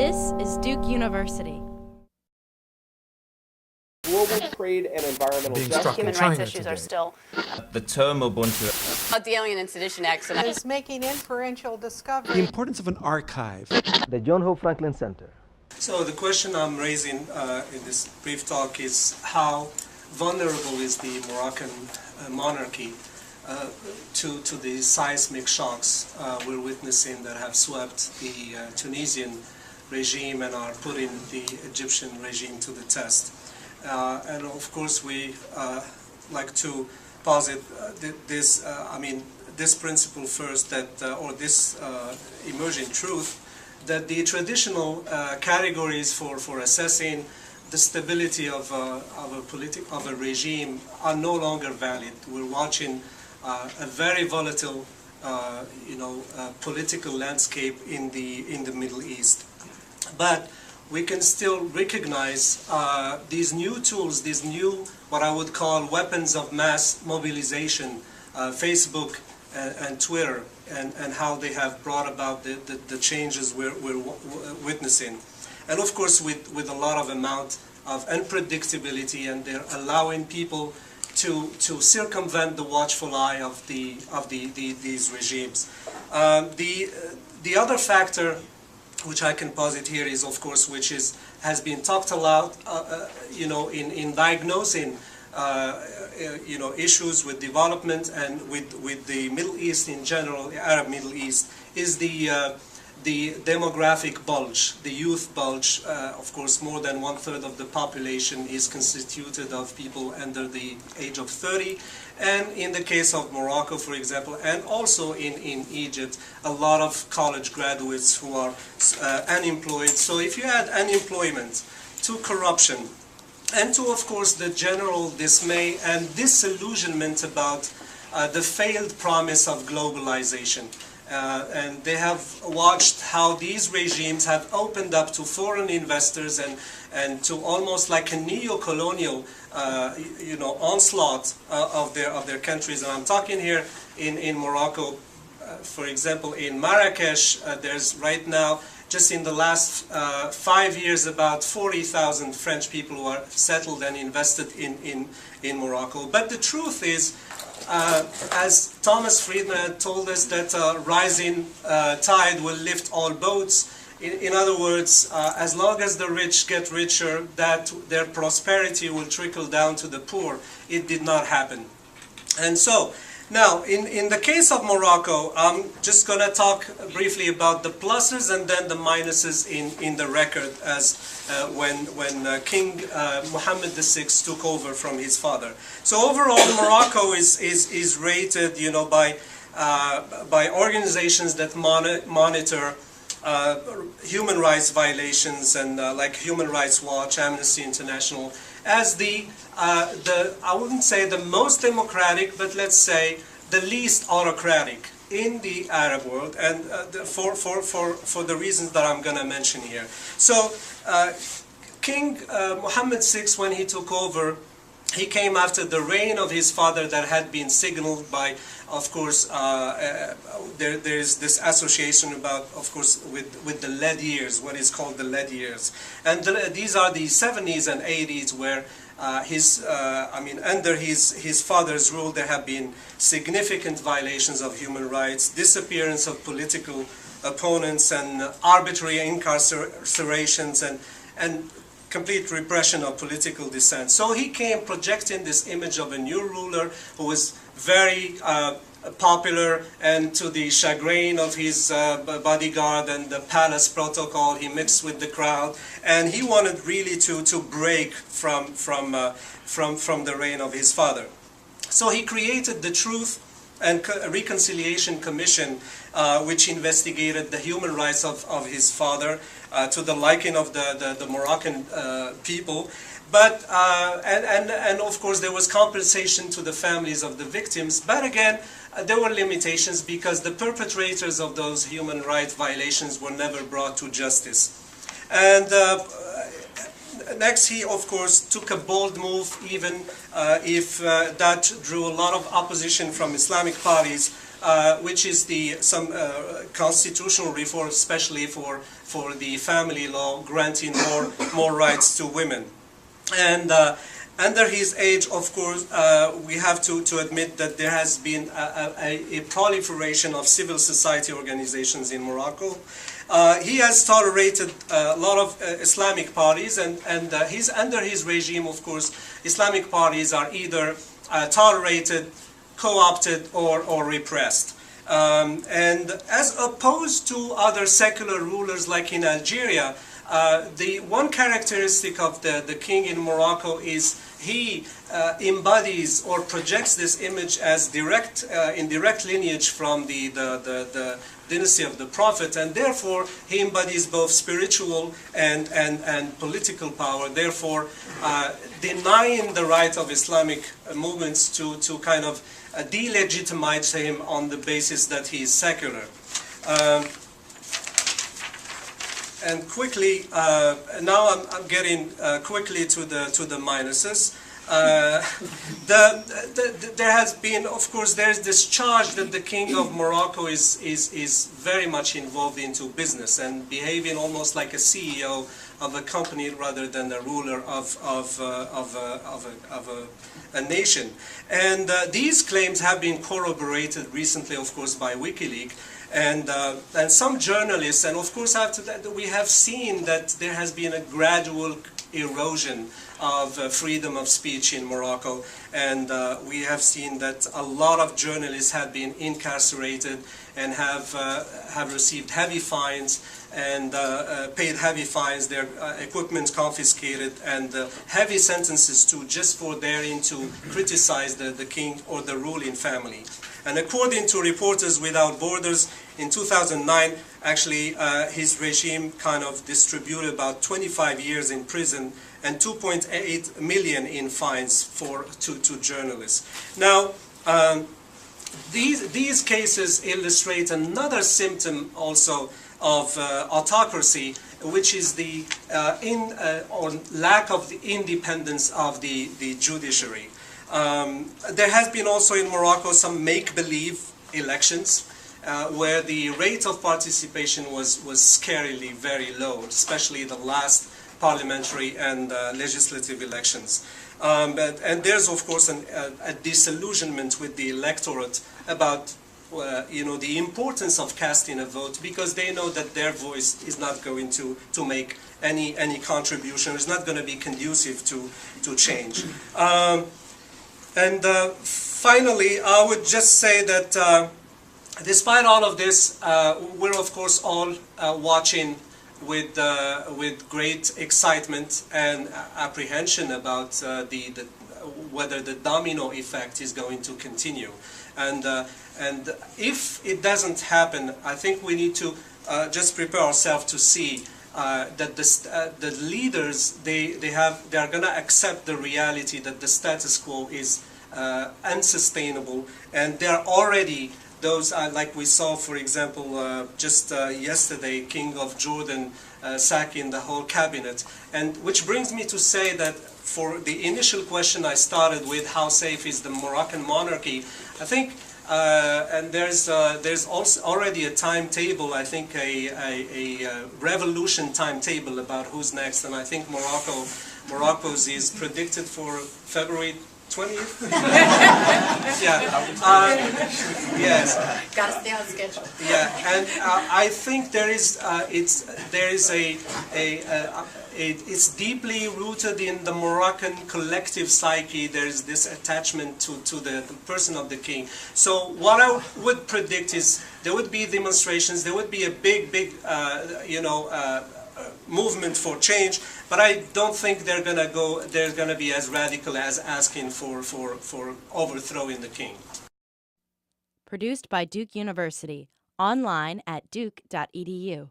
This is Duke University. Global trade and environmental justice. Human rights issues are still. The term Ubuntu. The Alien and Sedition Acts. Is making inferential discovery. The importance of an archive. The John Hope Franklin Center. So the question I'm raising in this brief talk is how vulnerable is the Moroccan monarchy to the seismic shocks we're witnessing that have swept the Tunisian regime and are putting the Egyptian regime to the test. And of course we like to posit this principle first, that or this emerging truth, that the traditional categories for assessing the stability of a regime are no longer valid. We're watching a very volatile, political landscape in the Middle East. But we can still recognize these new tools, these new, what I would call weapons of mass mobilization, Facebook and Twitter, and how they have brought about the changes we're witnessing. And of course with a lot of amount of unpredictability, and they're allowing people to circumvent the watchful eye of these regimes. The other factor which I can posit here is, of course, which has been talked a lot, in diagnosing, issues with development and with the Middle East in general, the Arab Middle East, is the demographic bulge, the youth bulge. Of course, more than 1/3 of the population is constituted of people under the age of 30. And in the case of Morocco, for example, and also in Egypt, a lot of college graduates who are unemployed. So if you add unemployment to corruption, and to, of course, the general dismay and disillusionment about the failed promise of globalization, and they have watched how these regimes have opened up to foreign investors and to almost like a neo-colonial onslaught of their countries. And I'm talking here in Morocco, for example, in Marrakesh, there's right now, just in the last 5 years, about 40,000 French people who are settled and invested in Morocco. But the truth is, as Thomas Friedman told us, that rising tide will lift all boats. In other words, as long as the rich get richer, that their prosperity will trickle down to the poor. It did not happen. And so, now, in the case of Morocco, I'm just going to talk briefly about the pluses and then the minuses in the record as when King Mohammed VI took over from his father. So overall, Morocco is rated, by organizations that monitor human rights violations, and like Human Rights Watch, Amnesty International, as I wouldn't say the most democratic, but let's say the least autocratic in the Arab world, and for the reasons that I'm going to mention here. So King Mohammed VI, when he took over, he came after the reign of his father that had been signaled by, of course, there is this association about, of course, with the lead years, what is called the lead years. And these are the 70s and 80s where under his father's rule, there have been significant violations of human rights, disappearance of political opponents, and arbitrary incarcerations, and complete repression of political dissent. So he came projecting this image of a new ruler who was very popular, and to the chagrin of his bodyguard and the palace protocol, he mixed with the crowd, and he wanted really to break from the reign of his father. So he created the Truth and Reconciliation Commission, which investigated the human rights of his father, to the liking of the Moroccan people. But and of course there was compensation to the families of the victims. But again, there were limitations because the perpetrators of those human rights violations were never brought to justice. And next, he of course took a bold move, even if that drew a lot of opposition from Islamic parties, which is some constitutional reform, especially for the family law, granting more rights to women. And under his age, of course, we have to admit that there has been a proliferation of civil society organizations in Morocco. He has tolerated a lot of Islamic parties, and under his regime, of course, Islamic parties are either tolerated, co-opted, or repressed. And as opposed to other secular rulers like in Algeria, the one characteristic of the king in Morocco is he embodies or projects this image as in direct lineage from the dynasty of the Prophet, and therefore he embodies both spiritual and political power, therefore denying the right of Islamic movements to kind of delegitimize him on the basis that he is secular. And quickly, now I'm getting quickly to the minuses. There has been, of course, there is this charge that the king of Morocco is very much involved into business and behaving almost like a CEO of a company rather than a ruler of a nation. And these claims have been corroborated recently, of course, by WikiLeaks. And some journalists, and of course after that we have seen that there has been a gradual erosion of freedom of speech in Morocco, and we have seen that a lot of journalists have been incarcerated and have received heavy fines and paid heavy fines, their equipment confiscated, and heavy sentences too, just for daring to criticize the king or the ruling family. And according to Reporters Without Borders, in 2009, actually his regime kind of distributed about 25 years in prison and 2.8 million in fines to journalists. Now, these cases illustrate another symptom also of autocracy, which is the or lack of the independence of the judiciary. There has been also in Morocco some make-believe elections where the rate of participation was scarily very low, especially the last parliamentary and legislative elections. And there's of course a disillusionment with the electorate about the importance of casting a vote, because they know that their voice is not going to make any contribution. It's not going to be conducive to change. And finally, I would just say that despite all of this, we're of course all watching with great excitement and apprehension about whether the domino effect is going to continue. And if it doesn't happen, I think we need to just prepare ourselves to see that the leaders they are going to accept the reality that the status quo is unsustainable, and they are already those like we saw, for example, just yesterday, King of Jordan sacking the whole cabinet, and which brings me to say that for the initial question I started with, how safe is the Moroccan monarchy? I think. And there's also already a timetable, I think a revolution timetable about who's next, and I think Morocco's is predicted for February 20th? Yeah. Yes. Got to stay on schedule. Yeah, and I think it's deeply rooted in the Moroccan collective psyche. There's this attachment to the person of the king. So what I would predict is there would be demonstrations, there would be a big movement for change, but I don't think they're gonna be as radical as asking for overthrowing the king. Produced by Duke University. Online at duke.edu.